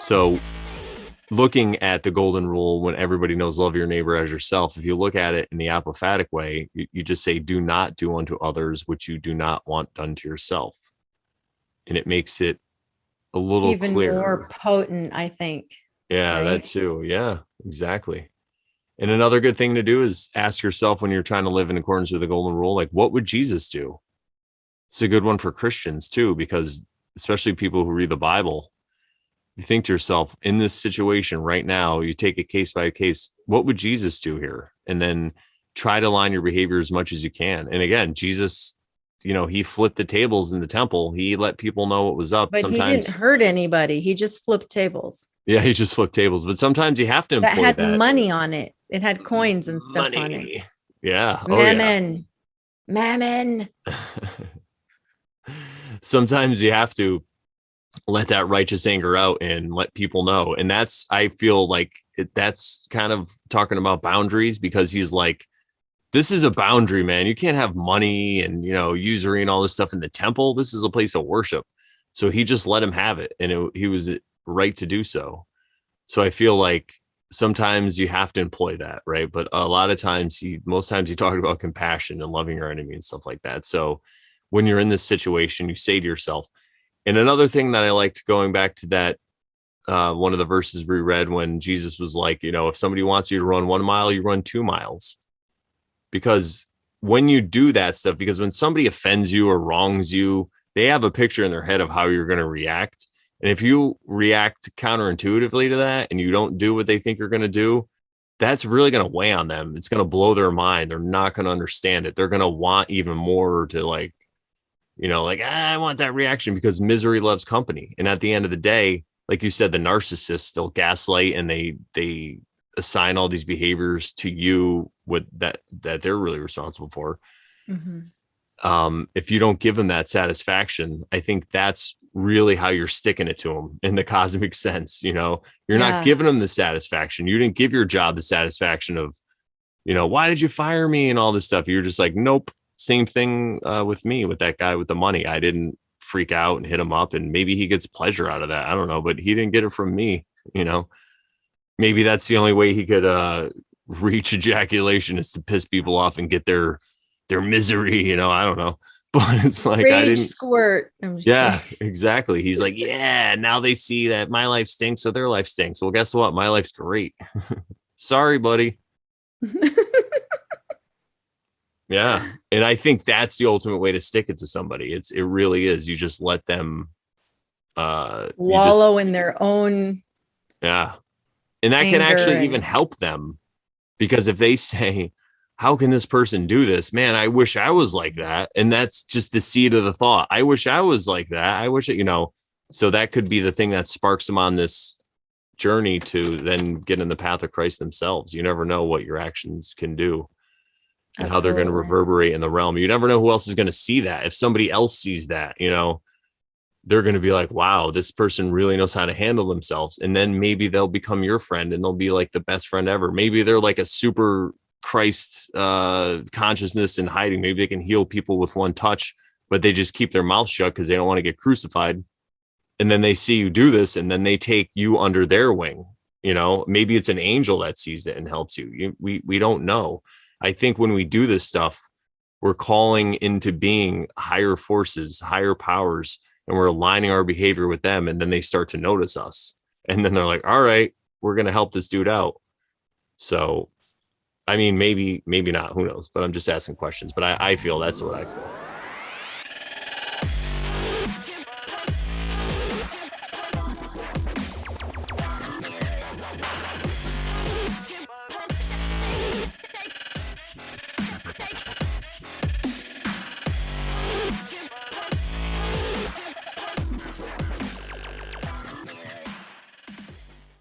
So looking at the golden rule, when everybody knows love your neighbor as yourself, if you look at it in the apophatic way, you just say, do not do unto others what you do not want done to yourself. And it makes it a little Even clearer. more potent, I think. Yeah, that Right? too. Yeah, exactly. And another good thing to do is ask yourself when you're trying to live in accordance with the golden rule, like, what would Jesus do? It's a good one for Christians too, because especially people who read the Bible, you think to yourself, in this situation right now, you take it case by case, what would Jesus do here? And then try to align your behavior as much as you can. And again, Jesus, he flipped the tables in the temple. He let people know what was up. But he didn't Sometimes, hurt anybody. He just flipped tables yeah, he just flipped tables, but sometimes you have to that employ had that money on it. It had coins and stuff on it. money. Yeah. Oh, yeah. Mammon. Mammon. Sometimes you have to let that righteous anger out and let people know. And I feel like that's kind of talking about boundaries, because he's like, this is a boundary, man. You can't have money and, usury and all this stuff in the temple. This is a place of worship. So he just let him have it. And he was right to do so. So I feel like sometimes you have to employ that, right? But a lot of times, most times you talk about compassion and loving your enemy and stuff like that. So when you're in this situation, you say to yourself, and another thing that I liked, going back to that, one of the verses we read when Jesus was like, if somebody wants you to run 1 mile, you run 2 miles. Because when you do that stuff, because when somebody offends you or wrongs you, they have a picture in their head of how you're going to react. And if you react counterintuitively to that and you don't do what they think you're going to do, that's really going to weigh on them. It's going to blow their mind. They're not going to understand it. They're going to want even more to I want that reaction, because misery loves company. And at the end of the day, like you said, the narcissists still gaslight, and they assign all these behaviors to you with that they're really responsible for. Mm-hmm. If you don't give them that satisfaction, I think that's really how you're sticking it to them in the cosmic sense. You're not Yeah. giving them the satisfaction. You didn't give your job the satisfaction of, why did you fire me and all this stuff. You're just like, nope. Same thing with me, with that guy with the money. I didn't freak out and hit him up, and maybe he gets pleasure out of that. I don't know, but he didn't get it from me. Maybe that's the only way he could reach ejaculation, is to piss people off and get their misery. I don't know, but it's like, I Rage didn't. squirt. I'm just Yeah, kidding. exactly. He's like, yeah, now they see that my life stinks, so their life stinks. Well, guess what? My life's great. Sorry, buddy. Yeah. And I think that's the ultimate way to stick it to somebody. It really is. You just let them you just Wallow in their own yeah. And that can anger actually even and help them, because if they say, how can this person do this? Man, I wish I was like that. And that's just the seed of the thought. I wish I was like that. I wish so that could be the thing that sparks them on this journey to then get in the path of Christ themselves. You never know what your actions can do and how they're going to absolutely. reverberate in the realm. You never know who else is going to see that. If somebody else sees that, they're going to be like, wow, this person really knows how to handle themselves. And then maybe they'll become your friend and they'll be like the best friend ever. Maybe they're like a super Christ consciousness in hiding. Maybe they can heal people with one touch, but they just keep their mouth shut because they don't want to get crucified. And then they see you do this, and then they take you under their wing. Maybe it's an angel that sees it and helps you. We don't know. I think when we do this stuff, we're calling into being higher forces, higher powers, and we're aligning our behavior with them. And then they start to notice us. And then they're like, all right, we're going to help this dude out. So, I mean, maybe not, who knows, but I'm just asking questions. But I feel that's what I feel.